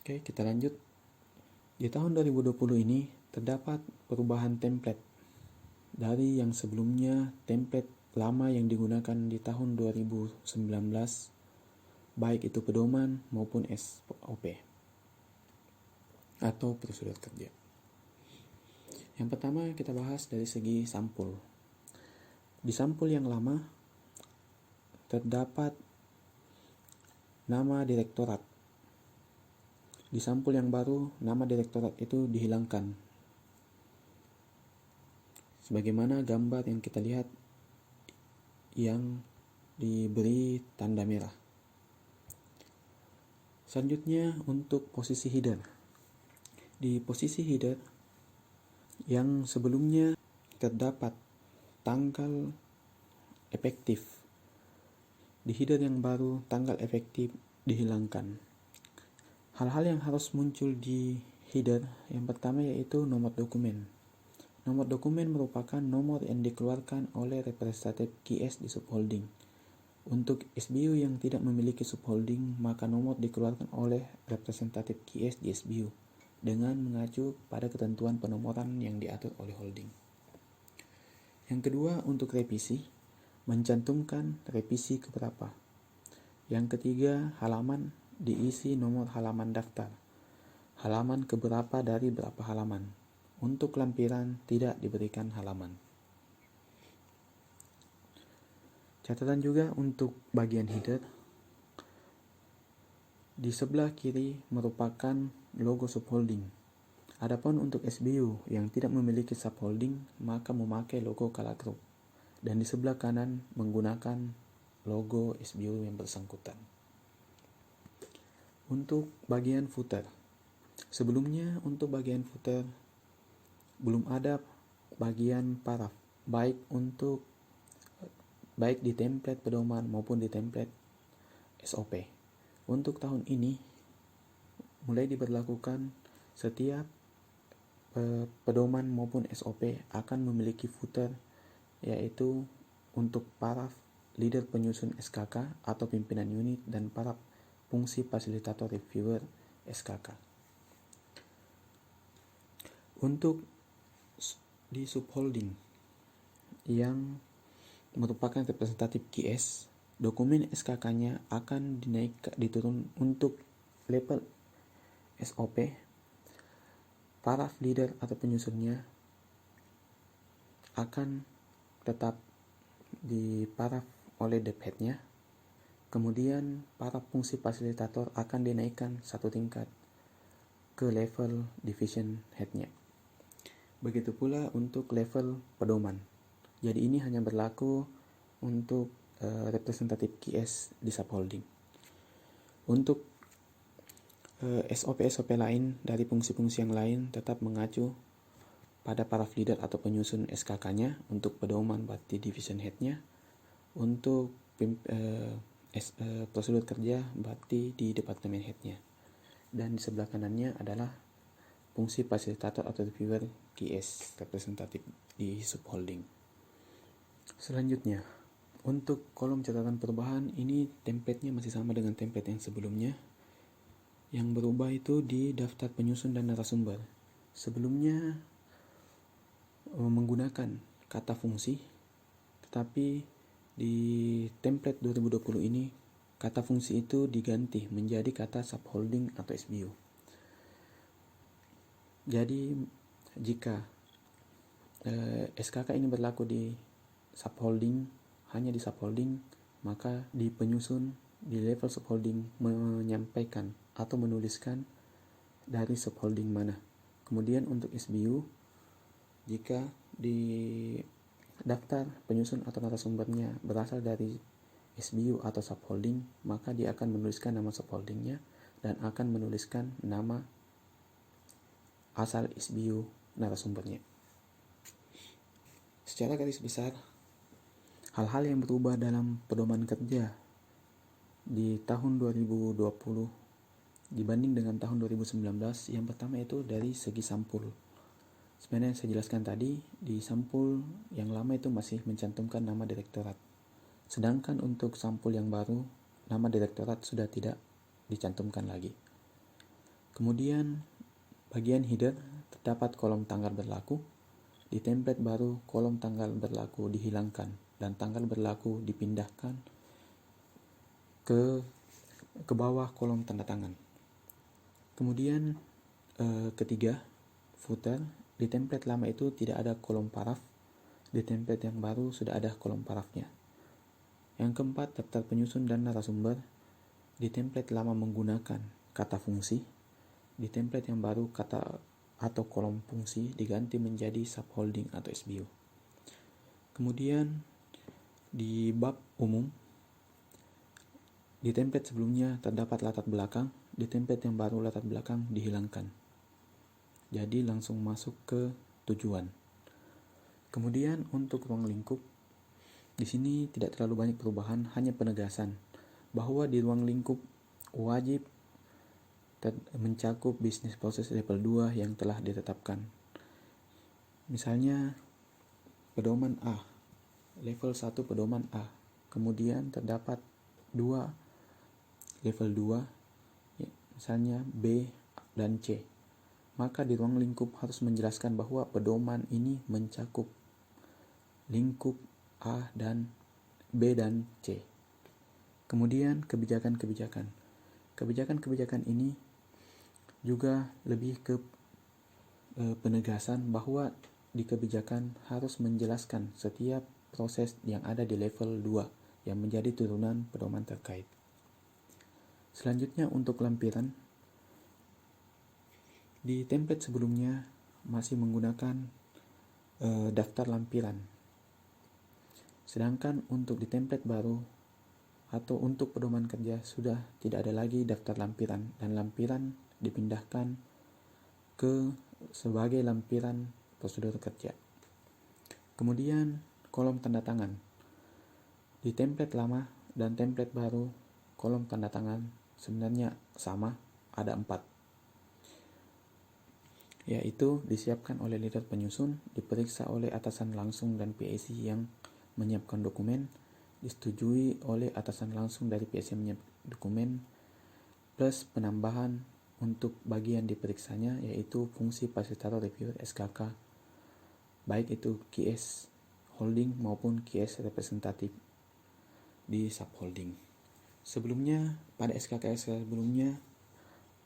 Oke, kita lanjut. Di tahun 2020 ini terdapat perubahan template dari yang sebelumnya template lama yang digunakan di tahun 2019, baik itu pedoman maupun SOP atau prosedur kerja. Yang pertama kita bahas dari segi sampul. Di sampul yang lama terdapat nama direktorat. Di sampul yang baru nama direktorat itu dihilangkan. Sebagaimana gambar yang kita lihat yang diberi tanda merah. Selanjutnya untuk posisi header. Di posisi header yang sebelumnya terdapat tanggal efektif. Di header yang baru tanggal efektif dihilangkan. Hal-hal yang harus muncul di header yang pertama yaitu nomor dokumen. Nomor dokumen merupakan nomor yang dikeluarkan oleh representative QS di subholding. Untuk SBU yang tidak memiliki subholding, maka nomor dikeluarkan oleh representative QS di SBU dengan mengacu pada ketentuan penomoran yang diatur oleh holding. Yang kedua, untuk revisi, mencantumkan revisi keberapa. Yang ketiga, halaman diisi nomor halaman daftar. Halaman keberapa dari berapa halaman. Untuk lampiran tidak diberikan halaman. Catatan juga untuk bagian header. Di sebelah kiri merupakan logo subholding. Adapun untuk SBU yang tidak memiliki subholding maka memakai logo Kala Group. Dan di sebelah kanan menggunakan logo SBU yang bersangkutan. Untuk bagian footer. Sebelumnya untuk bagian footer belum ada bagian paraf, baik di template pedoman maupun di template SOP. Untuk tahun ini mulai diberlakukan setiap pedoman maupun SOP akan memiliki footer, yaitu untuk paraf leader penyusun SKK atau pimpinan unit dan paraf fungsi fasilitator reviewer SKK. Untuk di subholding yang merupakan representatif QS, dokumen SKK-nya akan diturun untuk level SOP. Paraf leader atau penyusunnya akan tetap diparaf oleh dephead-nya. Kemudian paraf fungsi fasilitator akan dinaikkan satu tingkat ke level division head-nya. Begitu pula untuk level pedoman. Jadi ini hanya berlaku untuk representatif QS di subholding. Untuk SOP-SOP lain dari fungsi-fungsi yang lain tetap mengacu pada paraf leader atau penyusun SKK-nya. Untuk pedoman berarti division head-nya. Untuk prosedur kerja berarti di departemen head-nya. Dan di sebelah kanannya adalah fungsi fasilitator atau reviewer QS representatif di subholding. Selanjutnya, untuk kolom catatan perubahan ini template-nya masih sama dengan template yang sebelumnya. Yang berubah itu di daftar penyusun dan narasumber. Sebelumnya menggunakan kata fungsi, tetapi di template 2020 ini kata fungsi itu diganti menjadi kata subholding atau SBU. Jadi jika SKK ini berlaku di subholding, hanya di subholding, maka di penyusun di level subholding menyampaikan atau menuliskan dari subholding mana. Kemudian untuk SBU, jika di daftar penyusun atau narasumbernya berasal dari SBU atau subholding, maka dia akan menuliskan nama subholdingnya dan akan menuliskan nama asal SBU narasumbernya. Secara garis besar, hal-hal yang berubah dalam pedoman kerja di tahun 2020 dibanding dengan tahun 2019, yang pertama itu dari segi sampul. Sebenarnya yang saya jelaskan tadi, di sampul yang lama itu masih mencantumkan nama direktorat. Sedangkan untuk sampul yang baru, nama direktorat sudah tidak dicantumkan lagi. Kemudian bagian header terdapat kolom tanggal berlaku. Di template baru kolom tanggal berlaku dihilangkan dan tanggal berlaku dipindahkan ke bawah kolom tanda tangan. Kemudian ketiga, footer. Di template lama itu tidak ada kolom paraf. Di template yang baru sudah ada kolom parafnya. Yang keempat, daftar penyusun dan narasumber. Di template lama menggunakan kata fungsi. Di template yang baru kata atau kolom fungsi diganti menjadi subholding atau SBO. Kemudian di bab umum, di template sebelumnya terdapat latar belakang. Di template yang baru latar belakang dihilangkan. Jadi langsung masuk ke tujuan. Kemudian untuk ruang lingkup, di sini tidak terlalu banyak perubahan, hanya penegasan bahwa di ruang lingkup wajib mencakup bisnis proses level 2 yang telah ditetapkan. Misalnya pedoman A, level 1 pedoman A. Kemudian terdapat 2 level 2, misalnya B dan C. Maka di ruang lingkup harus menjelaskan bahwa pedoman ini mencakup lingkup A dan B dan C. Kemudian kebijakan-kebijakan. Kebijakan-kebijakan ini juga lebih ke penegasan bahwa di kebijakan harus menjelaskan setiap proses yang ada di level 2 yang menjadi turunan pedoman terkait. Selanjutnya untuk lampiran. Di template sebelumnya masih menggunakan daftar lampiran. Sedangkan untuk di template baru atau untuk pedoman kerja sudah tidak ada lagi daftar lampiran dan lampiran dipindahkan ke sebagai lampiran prosedur kerja. Kemudian kolom tanda tangan. Di template lama dan template baru kolom tanda tangan sebenarnya sama, ada 4. Yaitu disiapkan oleh leader penyusun, diperiksa oleh atasan langsung dan PAC yang menyiapkan dokumen, disetujui oleh atasan langsung dari PAC yang menyiapkan dokumen, plus penambahan untuk bagian diperiksanya yaitu fungsi fasilitator reviewer SKK, baik itu QS holding maupun QS representatif di subholding. Sebelumnya pada SKK sebelumnya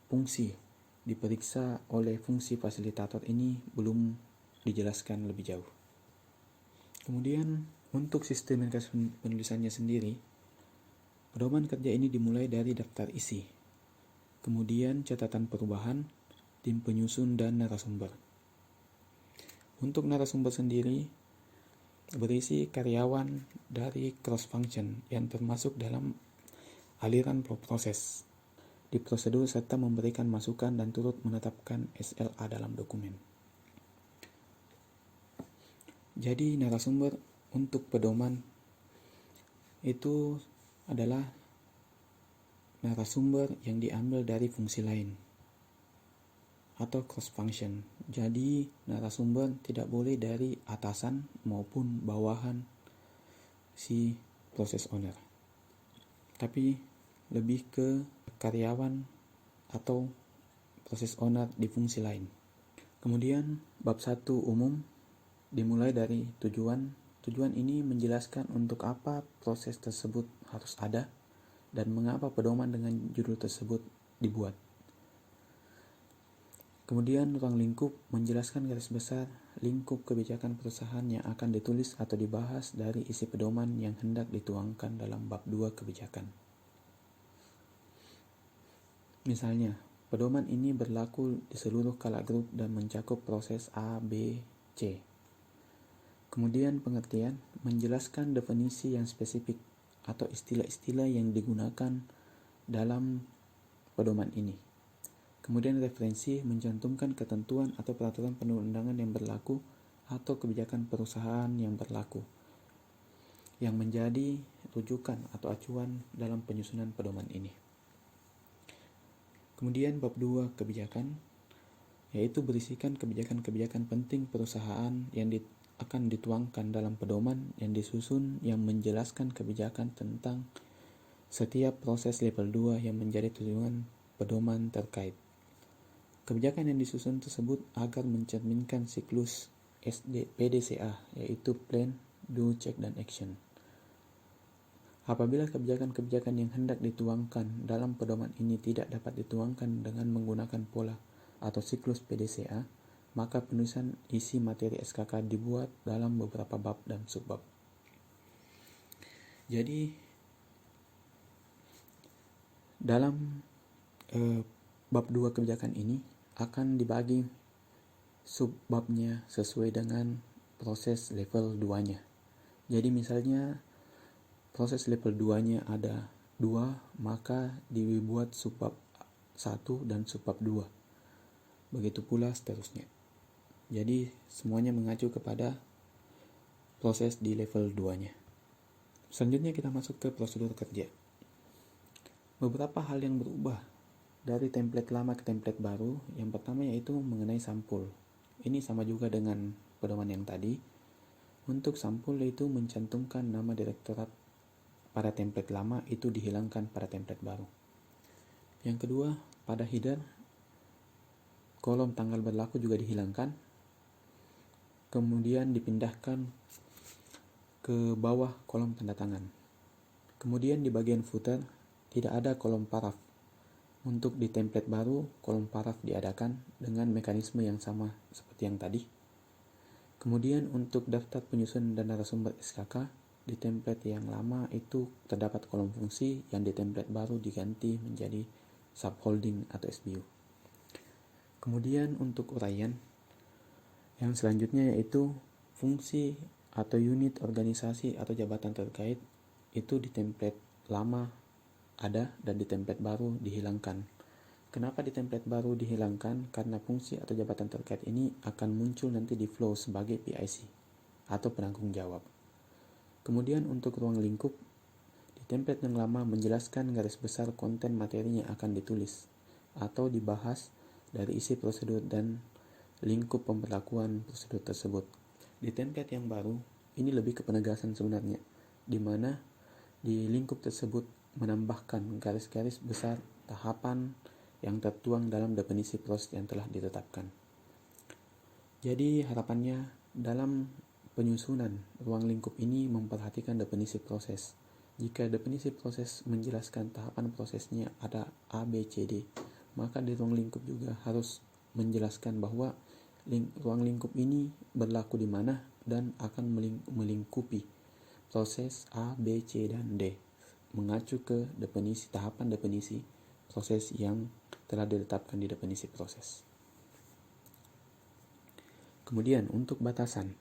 fungsi diperiksa oleh fungsi fasilitator ini belum dijelaskan lebih jauh. Kemudian untuk sistem penulisannya sendiri, pedoman kerja ini dimulai dari daftar isi, kemudian catatan perubahan, tim penyusun, dan narasumber. Untuk narasumber sendiri berisi karyawan dari cross function yang termasuk dalam aliran proses di prosedur serta memberikan masukan dan turut menetapkan SLA dalam dokumen. Jadi narasumber untuk pedoman itu adalah narasumber yang diambil dari fungsi lain atau cross function. Jadi narasumber tidak boleh dari atasan maupun bawahan si process owner, tapi lebih ke karyawan atau process owner di fungsi lain. Kemudian bab 1 umum dimulai dari tujuan. Tujuan ini menjelaskan untuk apa proses tersebut harus ada dan mengapa pedoman dengan judul tersebut dibuat. Kemudian ruang lingkup menjelaskan garis besar lingkup kebijakan perusahaan yang akan ditulis atau dibahas dari isi pedoman yang hendak dituangkan dalam bab 2 kebijakan. Misalnya, pedoman ini berlaku di seluruh kala grup dan mencakup proses A, B, C. Kemudian pengertian menjelaskan definisi yang spesifik atau istilah-istilah yang digunakan dalam pedoman ini. Kemudian referensi mencantumkan ketentuan atau peraturan perundang-undangan yang berlaku atau kebijakan perusahaan yang berlaku yang menjadi rujukan atau acuan dalam penyusunan pedoman ini. Kemudian bab 2 kebijakan, yaitu berisikan kebijakan-kebijakan penting perusahaan yang akan dituangkan dalam pedoman yang disusun yang menjelaskan kebijakan tentang setiap proses level 2 yang menjadi tujuan pedoman terkait. Kebijakan yang disusun tersebut agar mencerminkan siklus PDCA, yaitu Plan, Do, Check, dan Action. Apabila kebijakan-kebijakan yang hendak dituangkan dalam pedoman ini tidak dapat dituangkan dengan menggunakan pola atau siklus PDCA, maka penulisan isi materi SKK dibuat dalam beberapa bab dan subbab. Jadi, dalam bab 2 kebijakan ini akan dibagi subbabnya sesuai dengan proses level 2-nya. Jadi misalnya proses level 2-nya ada 2, maka dibuat subbab 1 dan subbab 2. Begitu pula seterusnya. Jadi semuanya mengacu kepada proses di level 2-nya. Selanjutnya kita masuk ke prosedur kerja. Beberapa hal yang berubah dari template lama ke template baru. Yang pertama yaitu mengenai sampul. Ini sama juga dengan pedoman yang tadi. Untuk sampul itu mencantumkan nama direktorat pada template lama itu dihilangkan pada template baru. Yang kedua, pada header kolom tanggal berlaku juga dihilangkan. Kemudian dipindahkan ke bawah kolom tanda tangan. Kemudian di bagian footer tidak ada kolom paraf. Untuk di template baru, kolom paraf diadakan dengan mekanisme yang sama seperti yang tadi. Kemudian untuk daftar penyusun dan narasumber SKK, di template yang lama itu terdapat kolom fungsi yang di template baru diganti menjadi subholding atau SBU. Kemudian untuk uraian, yang selanjutnya yaitu fungsi atau unit organisasi atau jabatan terkait itu di template lama ada dan di template baru dihilangkan. Kenapa di template baru dihilangkan? Karena fungsi atau jabatan terkait ini akan muncul nanti di flow sebagai PIC atau penanggung jawab. Kemudian untuk ruang lingkup, di template yang lama menjelaskan garis besar konten materi yang akan ditulis atau dibahas dari isi prosedur dan lingkup pemberlakuan prosedur tersebut. Di template yang baru, ini lebih ke penegasan sebenarnya, di mana di lingkup tersebut menambahkan garis-garis besar tahapan yang tertuang dalam definisi proses yang telah ditetapkan. Jadi harapannya dalam penyusunan ruang lingkup ini memperhatikan definisi proses. Jika definisi proses menjelaskan tahapan prosesnya ada A, B, C, D, maka di ruang lingkup juga harus menjelaskan bahwa ruang lingkup ini berlaku di mana dan akan melingkupi proses A, B, C, dan D, mengacu ke definisi tahapan definisi proses yang telah ditetapkan di definisi proses. Kemudian untuk batasan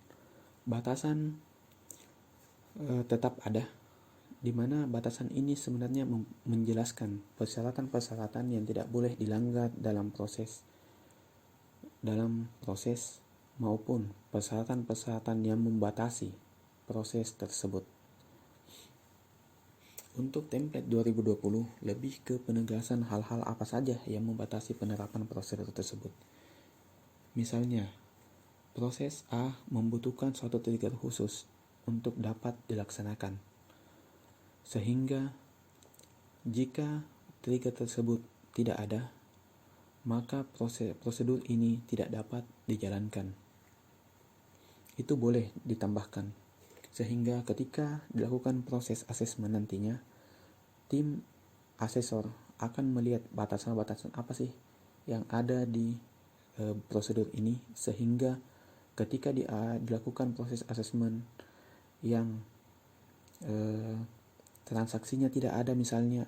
tetap ada, di mana batasan ini sebenarnya menjelaskan persyaratan-persyaratan yang tidak boleh dilanggar dalam proses maupun persyaratan-persyaratan yang membatasi proses tersebut. Untuk template 2020 lebih ke penegasan hal-hal apa saja yang membatasi penerapan prosedur tersebut. Misalnya, proses A membutuhkan suatu trigger khusus untuk dapat dilaksanakan. Sehingga jika trigger tersebut tidak ada, maka prosedur ini tidak dapat dijalankan. Itu boleh ditambahkan, sehingga ketika dilakukan proses asesmen nantinya, tim asesor akan melihat batasan-batasan apa sih yang ada di prosedur ini, sehingga ketika dilakukan proses asesmen yang transaksinya tidak ada misalnya,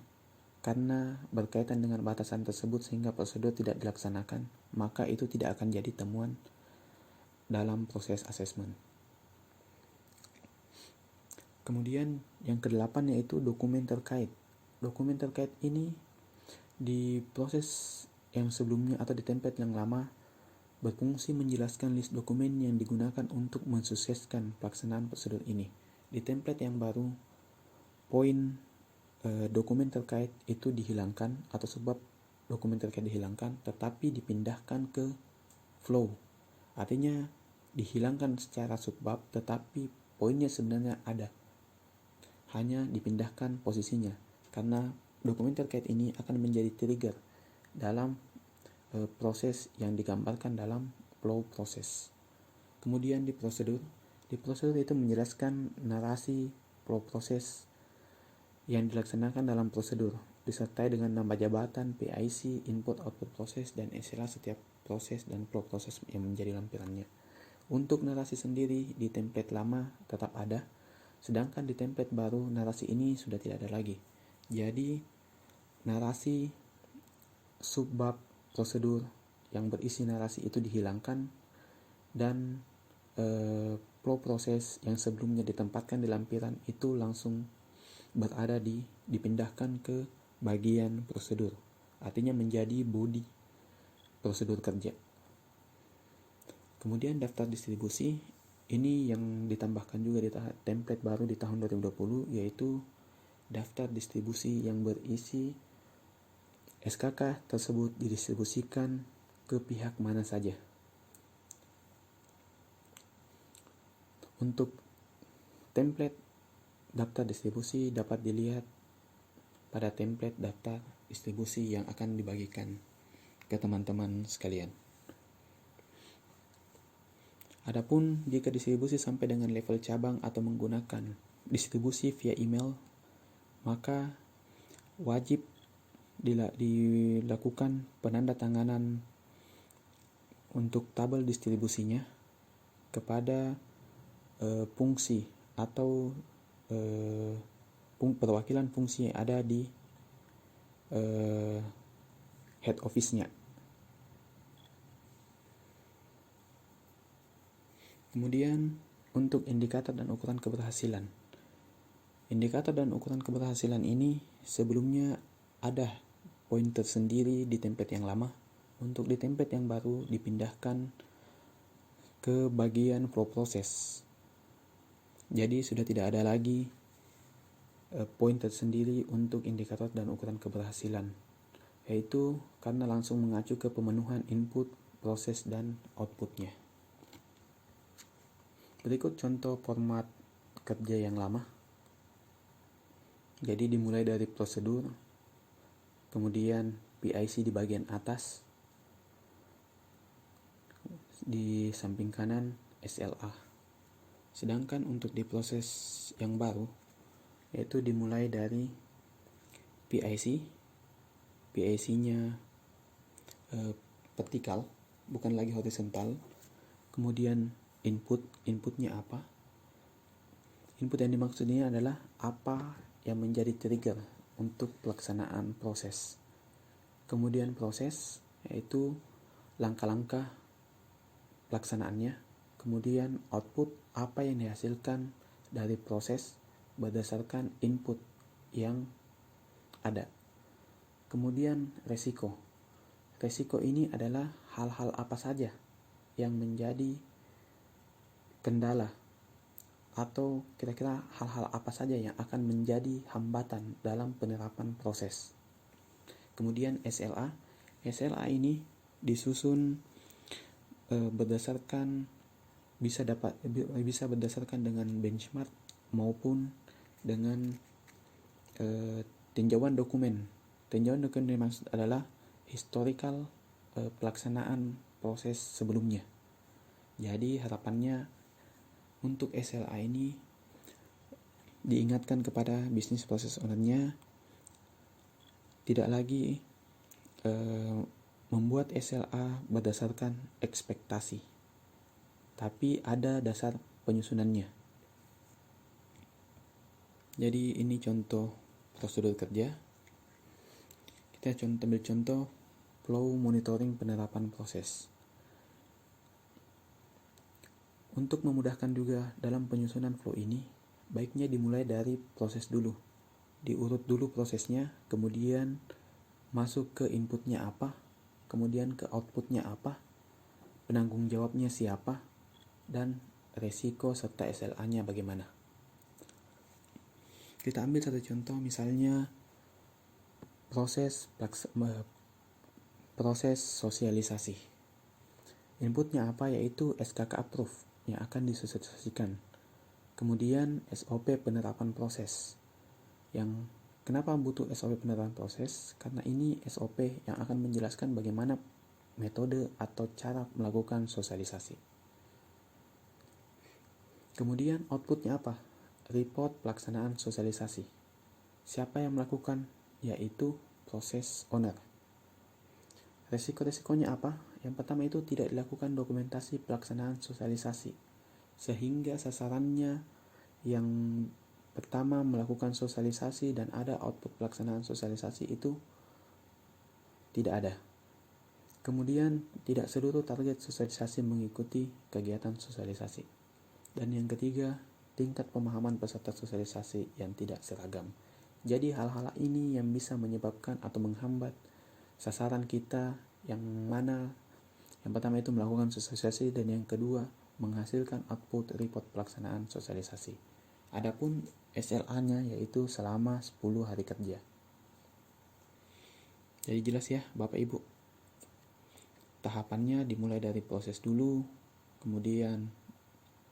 karena berkaitan dengan batasan tersebut sehingga prosedur tidak dilaksanakan, maka itu tidak akan jadi temuan dalam proses asesmen. Kemudian yang ke-8 yaitu dokumen terkait. Dokumen terkait ini di proses yang sebelumnya atau di template yang lama berfungsi menjelaskan list dokumen yang digunakan untuk mensukseskan pelaksanaan prosedur ini. Di template yang baru, poin dokumen terkait itu dihilangkan atau sebab dokumen terkait dihilangkan, tetapi dipindahkan ke flow. Artinya dihilangkan secara subbab, tetapi poinnya sebenarnya ada, hanya dipindahkan posisinya, karena dokumen terkait ini akan menjadi trigger dalam proses yang digambarkan dalam flow proses. Kemudian di prosedur itu menjelaskan narasi flow proses yang dilaksanakan dalam prosedur, disertai dengan nama jabatan, PIC, input output proses, dan SLA setiap proses dan flow proses yang menjadi lampirannya. Untuk narasi sendiri di template lama tetap ada, sedangkan di template baru narasi ini sudah tidak ada lagi. Jadi narasi subbab prosedur yang berisi narasi itu dihilangkan, dan flow proses yang sebelumnya ditempatkan di lampiran itu langsung dipindahkan ke bagian prosedur, artinya menjadi body prosedur kerja. Kemudian daftar distribusi ini yang ditambahkan juga di template baru di tahun 2020, yaitu daftar distribusi yang berisi SKK tersebut didistribusikan ke pihak mana saja. Untuk template daftar distribusi dapat dilihat pada template daftar distribusi yang akan dibagikan ke teman-teman sekalian. Adapun jika distribusi sampai dengan level cabang atau menggunakan distribusi via email, maka wajib dilakukan penandatanganan untuk tabel distribusinya kepada fungsi atau perwakilan fungsi yang ada di head office-nya. Kemudian untuk indikator dan ukuran keberhasilan. Indikator dan ukuran keberhasilan ini sebelumnya ada pointer sendiri di template yang lama. Untuk di template yang baru dipindahkan ke bagian flow process. Jadi sudah tidak ada lagi pointer sendiri untuk indikator dan ukuran keberhasilan, yaitu karena langsung mengacu ke pemenuhan input, proses, dan outputnya. Berikut contoh format kerja yang lama. Jadi dimulai dari prosedur, kemudian PIC di bagian atas, di samping kanan SLA. Sedangkan untuk di proses yang baru, yaitu dimulai dari PIC-nya vertikal, bukan lagi horizontal. Kemudian inputnya apa? Input yang dimaksud ini adalah apa yang menjadi trigger untuk pelaksanaan proses. Kemudian proses, yaitu langkah-langkah pelaksanaannya. Kemudian output, apa yang dihasilkan dari proses berdasarkan input yang ada. Kemudian resiko. Resiko ini adalah hal-hal apa saja yang menjadi kendala, atau kira-kira hal-hal apa saja yang akan menjadi hambatan dalam penerapan proses. Kemudian SLA. SLA ini disusun bisa berdasarkan dengan benchmark maupun dengan tinjauan dokumen. Tinjauan dokumen dimaksud adalah historical pelaksanaan proses sebelumnya. Jadi harapannya untuk SLA ini diingatkan kepada bisnis proses owner-nya tidak lagi membuat SLA berdasarkan ekspektasi, tapi ada dasar penyusunannya. Jadi ini contoh prosedur kerja. Kita ambil contoh flow monitoring penerapan proses. Untuk memudahkan juga dalam penyusunan flow ini, baiknya dimulai dari proses dulu. Diurut dulu prosesnya, kemudian masuk ke inputnya apa, kemudian ke outputnya apa, penanggung jawabnya siapa, dan resiko serta SLA-nya bagaimana. Kita ambil satu contoh, misalnya proses sosialisasi. Inputnya apa, yaitu SKK approve yang akan disosialisasikan. Kemudian SOP penerapan proses. Yang kenapa butuh SOP penerapan proses? Karena ini SOP yang akan menjelaskan bagaimana metode atau cara melakukan sosialisasi. Kemudian outputnya apa? Report pelaksanaan sosialisasi. Siapa yang melakukan? Yaitu proses owner. Resiko-resikonya apa? Yang pertama itu tidak dilakukan dokumentasi pelaksanaan sosialisasi, sehingga sasarannya yang pertama melakukan sosialisasi dan ada output pelaksanaan sosialisasi itu tidak ada. Kemudian tidak seluruh target sosialisasi mengikuti kegiatan sosialisasi. Dan yang ketiga, tingkat pemahaman peserta sosialisasi yang tidak seragam. Jadi hal-hal ini yang bisa menyebabkan atau menghambat sasaran kita, yang mana yang pertama itu melakukan sosialisasi dan yang kedua menghasilkan output report pelaksanaan sosialisasi. Adapun SLA-nya yaitu selama 10 hari kerja. Jadi jelas ya Bapak Ibu. Tahapannya dimulai dari proses dulu, kemudian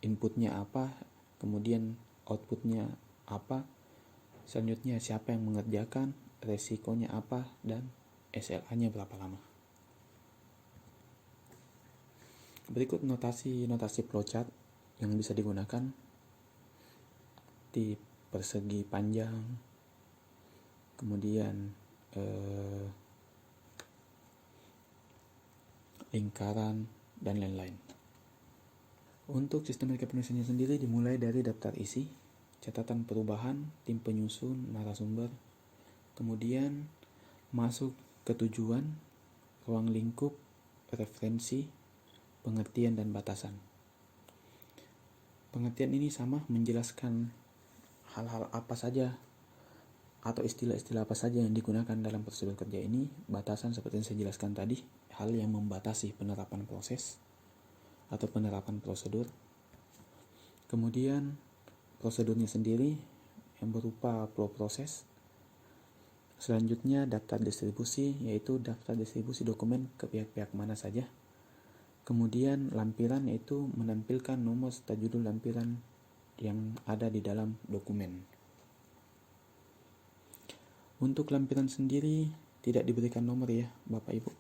inputnya apa, kemudian outputnya apa, selanjutnya siapa yang mengerjakan, resikonya apa, dan SLA-nya berapa lama. Berikut notasi flowchart yang bisa digunakan di persegi panjang, kemudian lingkaran, dan lain-lain. Untuk sistem recognition sendiri dimulai dari daftar isi, catatan perubahan, tim penyusun, narasumber, kemudian masuk ke tujuan, ruang lingkup, referensi, pengertian dan batasan. Pengertian ini sama menjelaskan hal-hal apa saja atau istilah-istilah apa saja yang digunakan dalam prosedur kerja ini. Batasan seperti yang saya jelaskan tadi, hal yang membatasi penerapan proses atau penerapan prosedur. Kemudian prosedurnya sendiri yang berupa flow proses. Selanjutnya daftar distribusi, yaitu daftar distribusi dokumen ke pihak-pihak mana saja. Kemudian lampiran, yaitu menampilkan nomor serta judul lampiran yang ada di dalam dokumen. Untuk lampiran sendiri tidak diberikan nomor ya Bapak Ibu,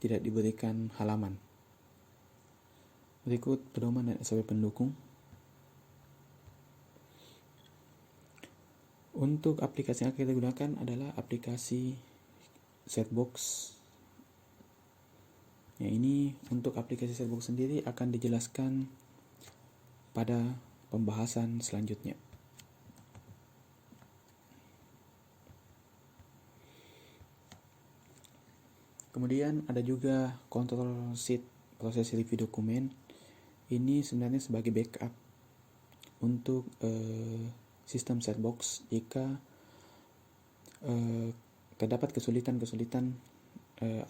tidak diberikan halaman. Berikut pedoman dan SOP pendukung. Untuk aplikasi yang akan kita gunakan adalah aplikasi Setbox. Ya, ini untuk aplikasi Setbox sendiri akan dijelaskan pada pembahasan selanjutnya. Kemudian ada juga control sheet proses review dokumen. Ini sebenarnya sebagai backup untuk sistem Setbox jika terdapat kesulitan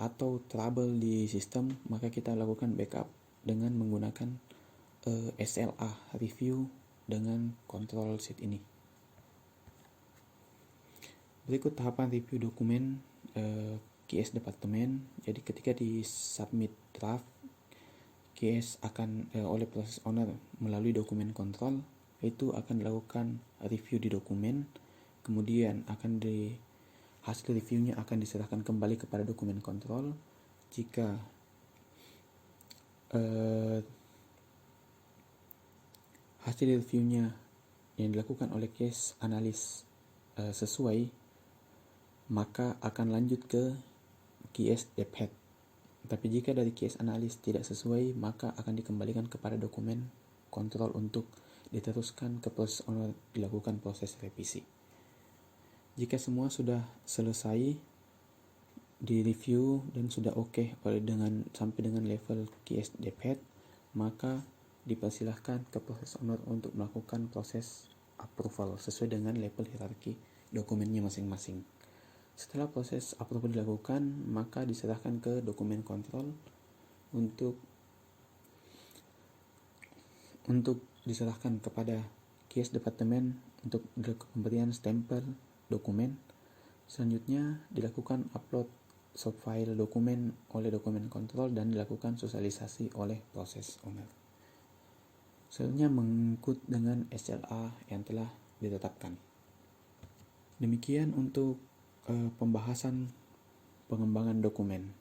atau trouble di sistem, maka kita lakukan backup dengan menggunakan SLA review dengan control sheet ini. Berikut tahapan review dokumen QS departemen. Jadi ketika di submit draft, QS akan oleh proses owner melalui dokumen kontrol, itu akan dilakukan review di dokumen, kemudian hasil reviewnya akan diserahkan kembali kepada dokumen kontrol. Jika hasil reviewnya yang dilakukan oleh case analis sesuai, maka akan lanjut ke QS Dev Head. Tapi jika dari QS analis tidak sesuai, maka akan dikembalikan kepada dokumen kontrol untuk diteruskan ke proses owner, dilakukan proses revisi. Jika semua sudah selesai di review dan sudah oke sampai dengan level QS Dev Head, maka dipersilahkan ke proses owner untuk melakukan proses approval sesuai dengan level hierarki dokumennya masing-masing. Setelah proses approval dilakukan, maka diserahkan ke dokumen kontrol untuk diserahkan kepada QS departemen untuk pemberian stempel dokumen. Selanjutnya dilakukan upload subfile dokumen oleh dokumen kontrol dan dilakukan sosialisasi oleh proses owner. Selanjutnya mengikut dengan SLA yang telah ditetapkan. Demikian untuk pembahasan pengembangan dokumen.